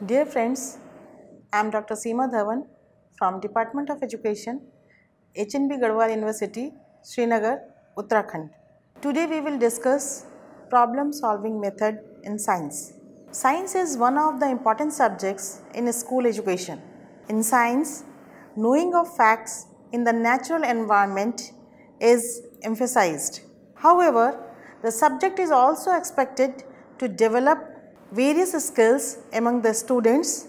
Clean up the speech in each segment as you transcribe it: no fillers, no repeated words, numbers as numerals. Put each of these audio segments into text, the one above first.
Dear friends, I am Dr. Seema Dhawan from Department of Education, HNB Garhwal University, Srinagar, Uttarakhand. Today we will discuss problem solving method in science. Science is one of the important subjects in school education. In science, knowing of facts in the natural environment is emphasized. However, the subject is also expected to develop various skills among the students,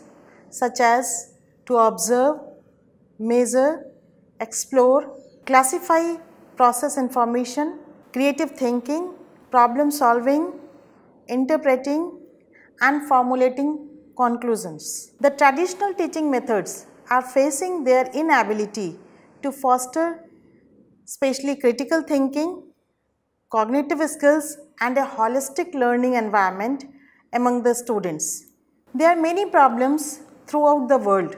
such as to observe, measure, explore, classify process information, creative thinking, problem solving, interpreting and formulating conclusions. The traditional teaching methods are facing their inability to foster especially critical thinking, cognitive skills and a holistic learning environment among the students. There are many problems throughout the world,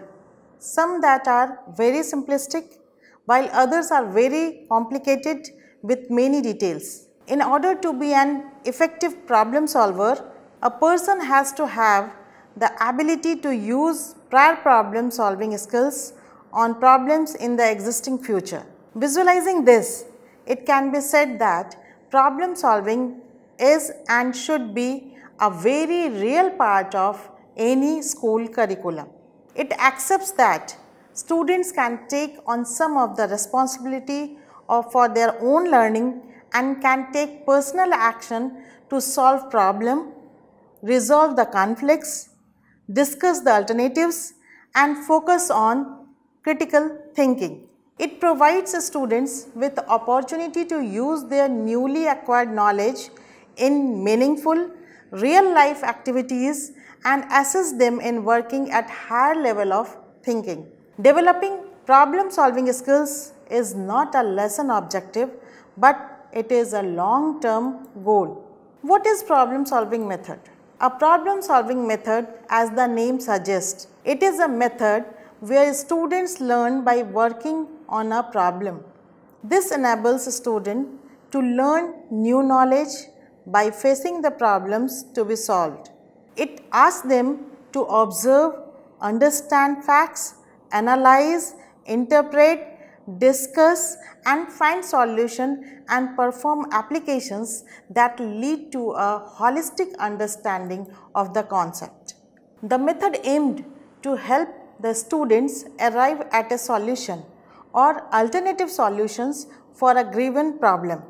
some that are very simplistic while others are very complicated with many details. In order to be an effective problem solver, a person has to have the ability to use prior problem solving skills on problems in the existing future. Visualizing this, it can be said that problem solving is and should be a very real part of any school curriculum. It accepts that students can take on some of the responsibility for their own learning and can take personal action to solve problem, resolve the conflicts, discuss the alternatives and focus on critical thinking. It provides students with the opportunity to use their newly acquired knowledge in meaningful, real life activities and assist them in working at higher level of thinking. Developing problem solving skills is not a lesson objective, but it is a long term goal. What is problem solving method? A problem solving method, as the name suggests, it is a method where students learn by working on a problem. This enables a student to learn new knowledge by facing the problems to be solved. It asks them to observe, understand facts, analyze, interpret, discuss and find solution and perform applications that lead to a holistic understanding of the concept. The method aimed to help the students arrive at a solution or alternative solutions for a given problem.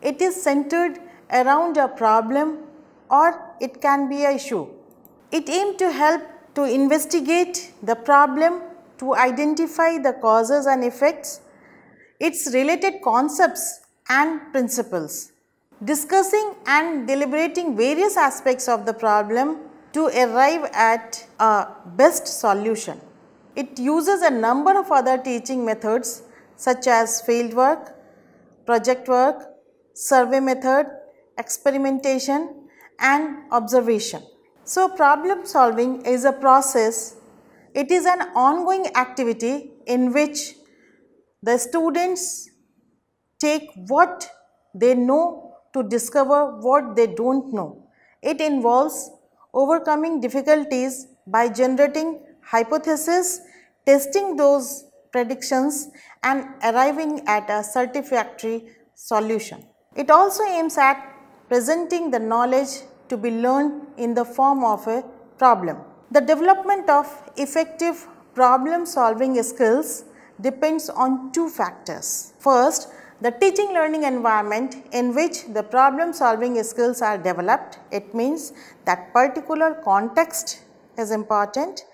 It is centered around a problem or it can be an issue. It aims to help to investigate the problem, to identify the causes and effects, its related concepts and principles, discussing and deliberating various aspects of the problem to arrive at a best solution. It uses a number of other teaching methods such as fieldwork, project work, survey method, experimentation and observation. So, problem solving is a process. It is an ongoing activity in which the students take what they know to discover what they don't know. It involves overcoming difficulties by generating hypotheses, testing those predictions and arriving at a satisfactory solution. It also aims at presenting the knowledge to be learned in the form of a problem. The development of effective problem solving skills depends on two factors. First, the teaching learning environment in which the problem solving skills are developed. It means that particular context is important,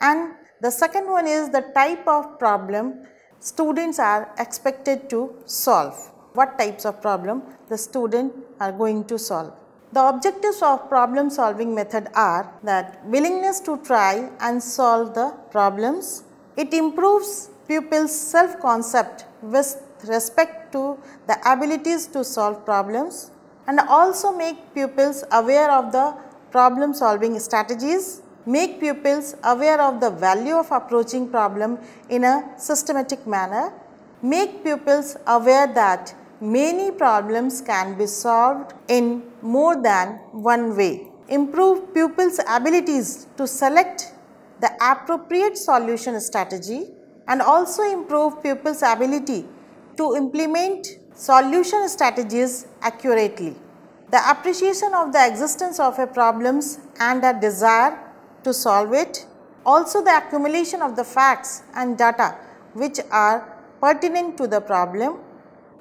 and the second one is the type of problem students are expected to solve. What types of problem the student are going to solve. The objectives of problem solving method are that willingness to try and solve the problems. It improves pupils' self-concept with respect to the abilities to solve problems and also make pupils aware of the problem solving strategies, make pupils aware of the value of approaching problem in a systematic manner, make pupils aware that many problems can be solved in more than one way. improve pupils' abilities to select the appropriate solution strategy, and also improve pupils' ability to implement solution strategies accurately. The appreciation of the existence of a problems and a desire to solve it, also the accumulation of the facts and data which are pertinent to the problem,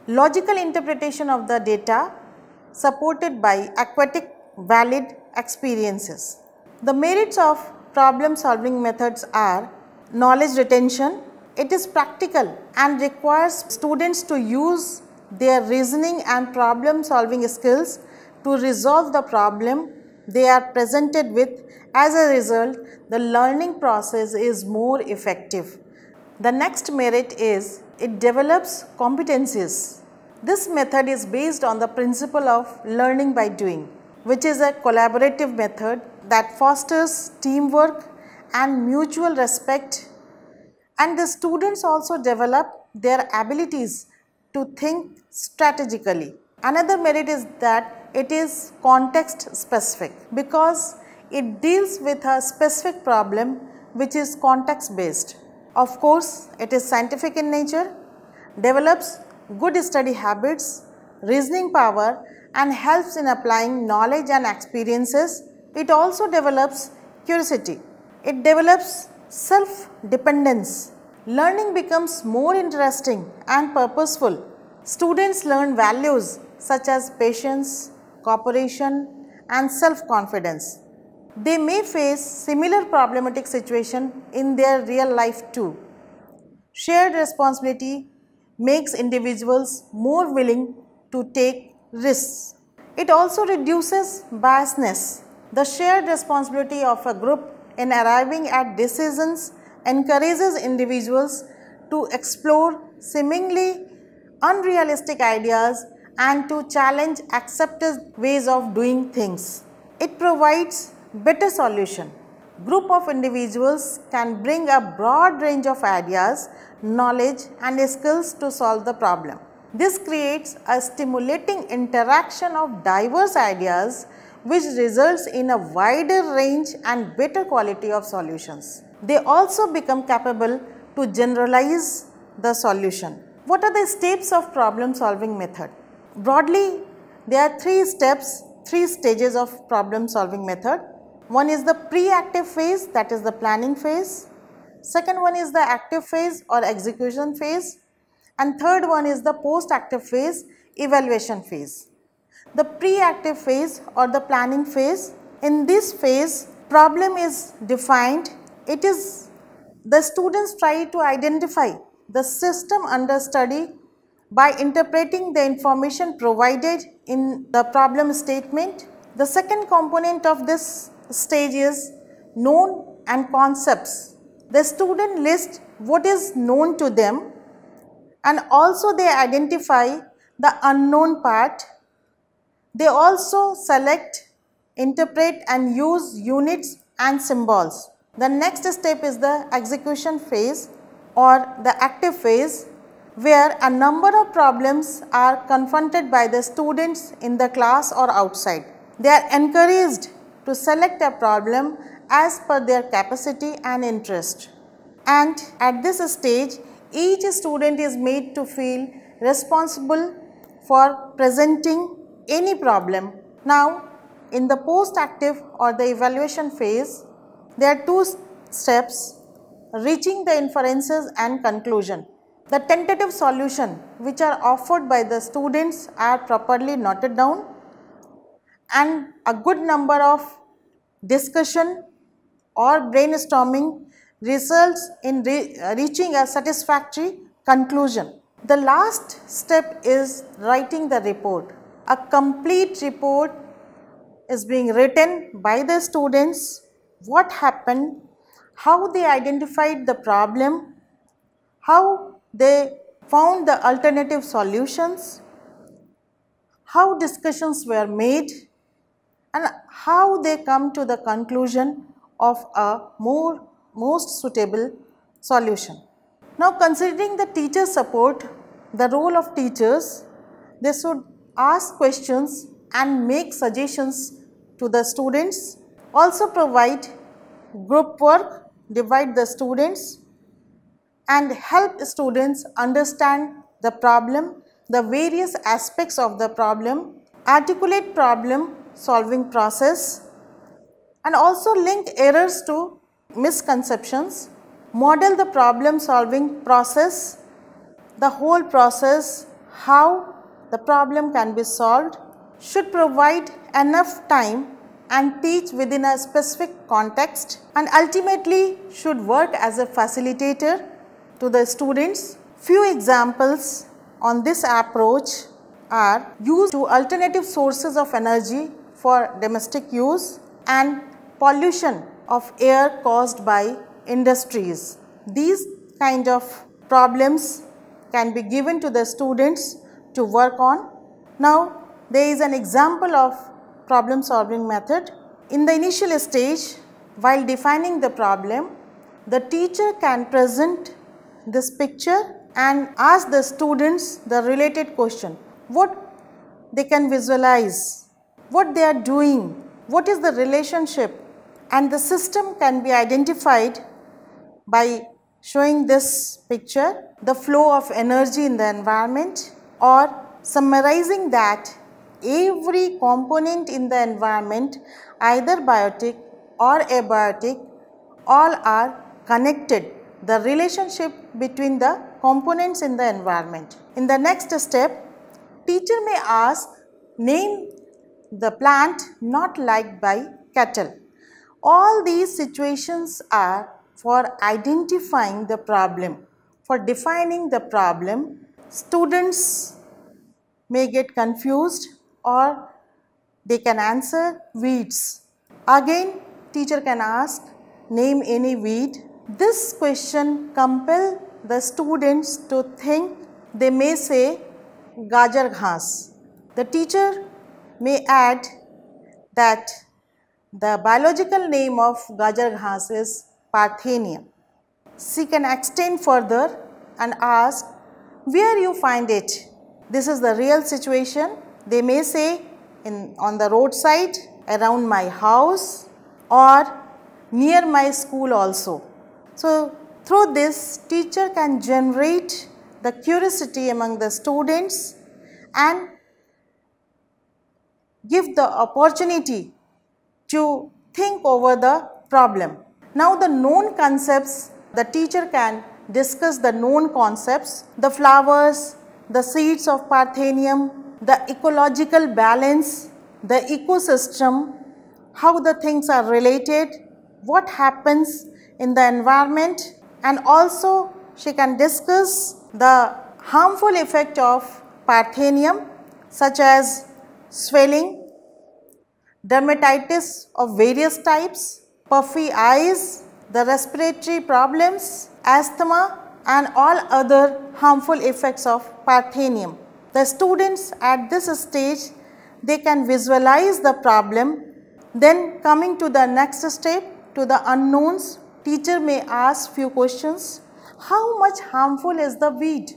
logical interpretation of the data supported by aquatic valid experiences. The merits of problem solving methods are knowledge retention. It is practical and requires students to use their reasoning and problem solving skills to resolve the problem they are presented with. As a result, the learning process is more effective. The next merit is it develops competencies. This method is based on the principle of learning by doing, which is a collaborative method that fosters teamwork and mutual respect, and the students also develop their abilities to think strategically. Another merit is that it is context specific because it deals with a specific problem which is context based. Of course, it is scientific in nature, develops good study habits, reasoning power, and helps in applying knowledge and experiences. It also develops curiosity. It develops self-dependence. Learning becomes more interesting and purposeful. Students learn values such as patience, cooperation, and self-confidence. They may face similar problematic situations in their real life too. Shared responsibility makes individuals more willing to take risks. It also reduces biasness. The shared responsibility of a group in arriving at decisions encourages individuals to explore seemingly unrealistic ideas and to challenge accepted ways of doing things. It provides better solution. Group of individuals can bring a broad range of ideas, knowledge and skills to solve the problem. This creates a stimulating interaction of diverse ideas which results in a wider range and better quality of solutions. They also become capable to generalize the solution. What are the steps of problem solving method? Broadly, there are three stages of problem solving method. One is the pre-active phase, that is the planning phase. Second one is the active phase or execution phase. And third one is the post-active phase, evaluation phase. The pre-active phase or the planning phase, in this phase problem is defined. It is the students try to identify the system under study by interpreting the information provided in the problem statement. The second component of this stage is known and concepts. The student lists what is known to them and also they identify the unknown part. They also select, interpret and use units and symbols. The next step is the execution phase or the active phase, where a number of problems are confronted by the students in the class or outside. They are encouraged to select a problem as per their capacity and interest. And at this stage, each student is made to feel responsible for presenting any problem. Now, in the post-active or the evaluation phase, there are two steps: reaching the inferences and conclusion. The tentative solution which are offered by the students are properly noted down, and a good number of discussion or brainstorming results in reaching a satisfactory conclusion. The last step is writing the report. A complete report is being written by the students, what happened, how they identified the problem, how they found the alternative solutions, how discussions were made, and how they come to the conclusion of a most suitable solution. Now, considering the teacher support, the role of teachers, they should ask questions and make suggestions to the students. Also provide group work, divide the students and help students understand the problem, the various aspects of the problem, articulate problem solving process, and also link errors to misconceptions, model the problem solving process, the whole process, how the problem can be solved, should provide enough time and teach within a specific context, and ultimately should work as a facilitator to the students. Few examples on this approach are use to alternative sources of energy for domestic use and pollution of air caused by industries. These kind of problems can be given to the students to work on. Now, there is an example of problem solving method. In the initial stage, while defining the problem, the teacher can present this picture and ask the students the related question. What they can visualize, what they are doing, what is the relationship, and the system can be identified by showing this picture, the flow of energy in the environment, or summarizing that every component in the environment, either biotic or abiotic, all are connected, the relationship between the components in the environment. In the next step, teacher may ask, name the plant not liked by cattle. All these situations are for identifying the problem. For defining the problem, students may get confused or they can answer weeds. Again, teacher can ask, name any weed. This question compels the students to think. They may say gajar ghas. The teacher may add that the biological name of gajar ghas is Parthenium. She can extend further and ask, where you find it? This is the real situation. They may say on the roadside, around my house, or near my school also. So, through this, teacher can generate the curiosity among the students and give the opportunity to think over the problem. Now, the known concepts, the teacher can discuss the known concepts, the flowers, the seeds of Parthenium, the ecological balance, the ecosystem, how the things are related, what happens in the environment, and also she can discuss the harmful effect of Parthenium such as swelling, dermatitis of various types, puffy eyes, the respiratory problems, asthma, and all other harmful effects of Parthenium. The students at this stage, they can visualize the problem. Then coming to the next step, to the unknowns, teacher may ask few questions. How much harmful is the weed?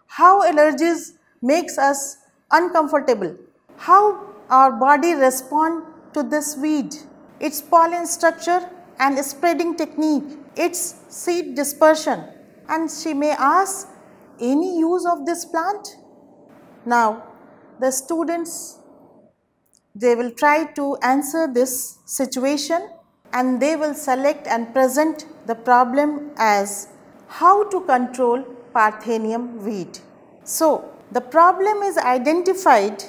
How allergies makes us uncomfortable? How our body respond to this weed? Its pollen structure and spreading technique, its seed dispersion, and she may ask, any use of this plant? Now, the students, they will try to answer this situation and they will select and present the problem as how to control Parthenium weed. So, the problem is identified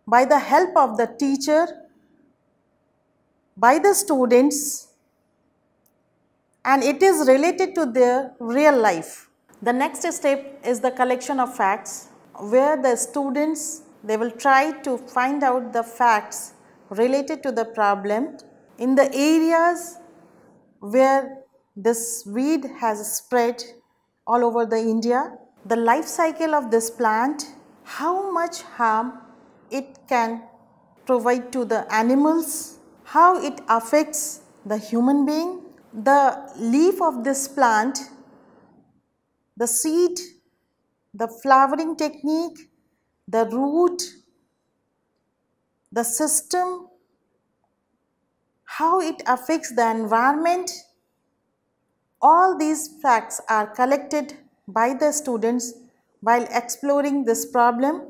by the help of the teacher, by the students, and it is related to their real life. The next step is the collection of facts, where the students, they will try to find out the facts related to the problem in the areas where this weed has spread all over the India, the life cycle of this plant, how much harm it can provide to the animals, how it affects the human being, the leaf of this plant, the seed, the flowering technique, the root, the system, how it affects the environment. All these facts are collected by the students while exploring this problem,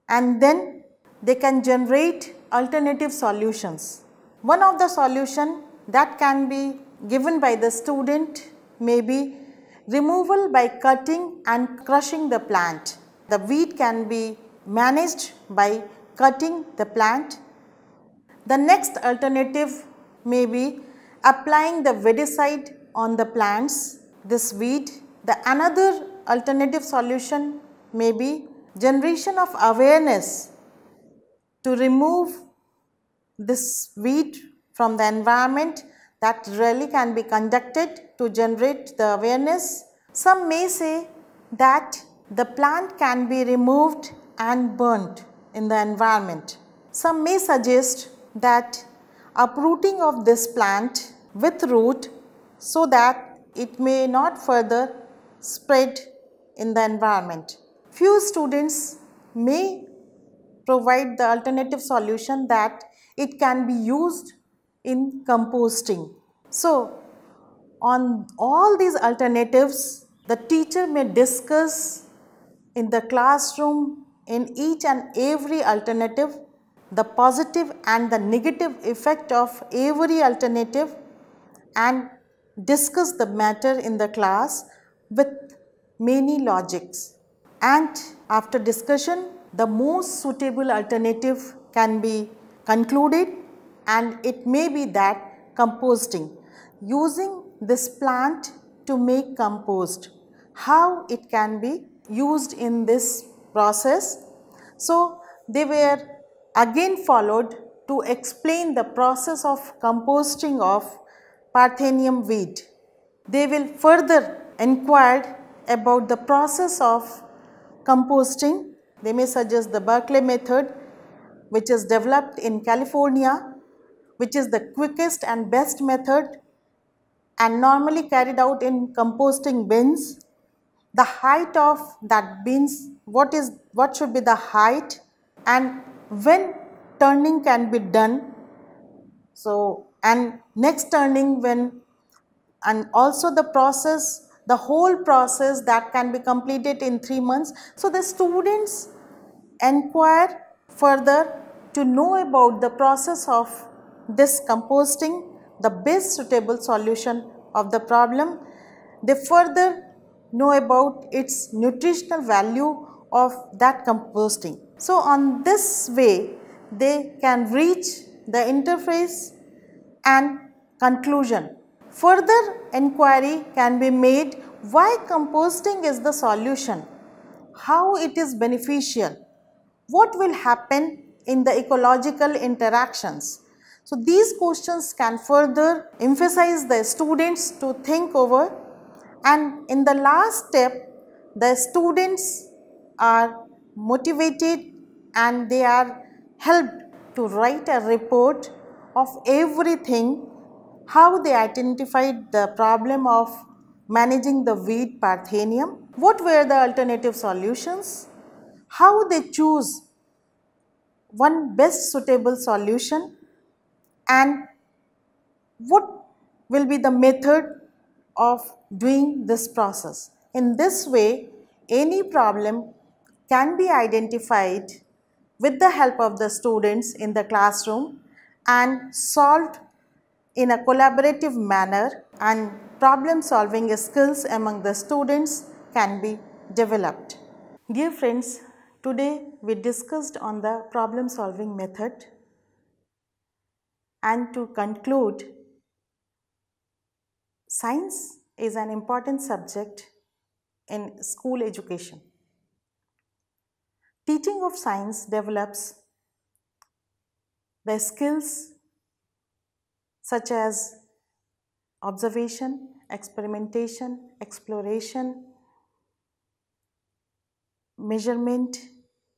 and then they can generate alternative solutions. One of the solution that can be given by the student may be removal by cutting and crushing the plant. The weed can be managed by cutting the plant. The next alternative may be applying the weedicide on the plants, this weed. The another alternative solution may be generation of awareness to remove this weed from the environment. That really can be conducted to generate the awareness. Some may say that the plant can be removed and burnt in the environment. Some may suggest that uprooting of this plant with root so that it may not further spread in the environment. Few students may provide the alternative solution that it can be used in composting. So, on all these alternatives, the teacher may discuss in the classroom in each and every alternative, the positive and the negative effect of every alternative, and discuss the matter in the class with many logics. And after discussion, the most suitable alternative can be concluded, and it may be that composting, using this plant to make compost, how it can be used in this process. So, they were again followed to explain the process of composting of Parthenium weed. They will further inquire about the process of composting. They may suggest the Berkeley method, which is developed in California, which is the quickest and best method and normally carried out in composting bins. The height of that bins, what should be the height, and when turning can be done. So, and next turning when, and also the process, the whole process that can be completed in 3 months. So, the students inquire further to know about the process of this composting, the best suitable solution of the problem. They further know about its nutritional value of that composting. So, on this way they can reach the interface and conclusion. Further inquiry can be made why composting is the solution, how it is beneficial, what will happen in the ecological interactions. So, these questions can further emphasize the students to think over, and in the last step the students are motivated and they are helped to write a report of everything, how they identified the problem of managing the weed Parthenium, what were the alternative solutions, how they choose one best suitable solution, and what will be the method of doing this process. In this way, any problem can be identified with the help of the students in the classroom and solved in a collaborative manner, and problem solving skills among the students can be developed. Dear friends, today we discussed on the problem solving method, and to conclude, science is an important subject in school education. Teaching of science develops the skills such as observation, experimentation, exploration, measurement,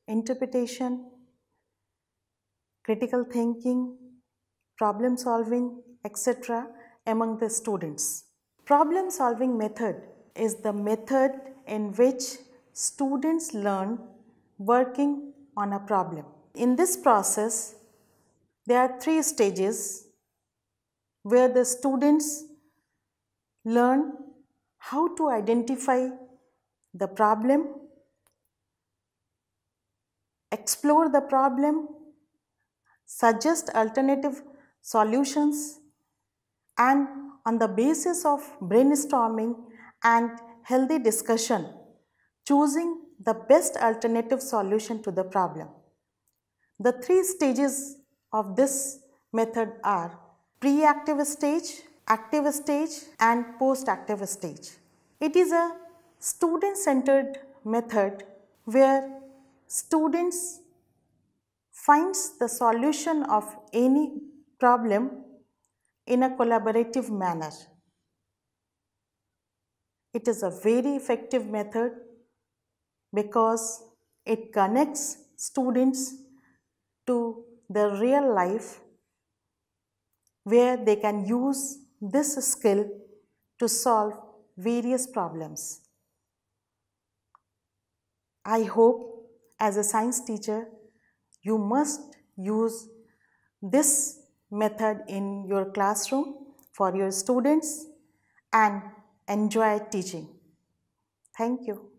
interpretation, critical thinking, problem solving, etc. among the students. Problem solving method is the method in which students learn working on a problem. In this process, There are 3 stages where the students learn how to identify the problem, explore the problem, suggest alternative solutions, and on the basis of brainstorming and healthy discussion, choosing the best alternative solution to the problem. The 3 stages of this method are pre-active stage, active stage, and post-active stage. It is a student-centered method where students finds the solution of any problem in a collaborative manner. It is a very effective method because it connects students to the real life where they can use this skill to solve various problems. I hope as a science teacher you must use this method in your classroom for your students and enjoy teaching. Thank you.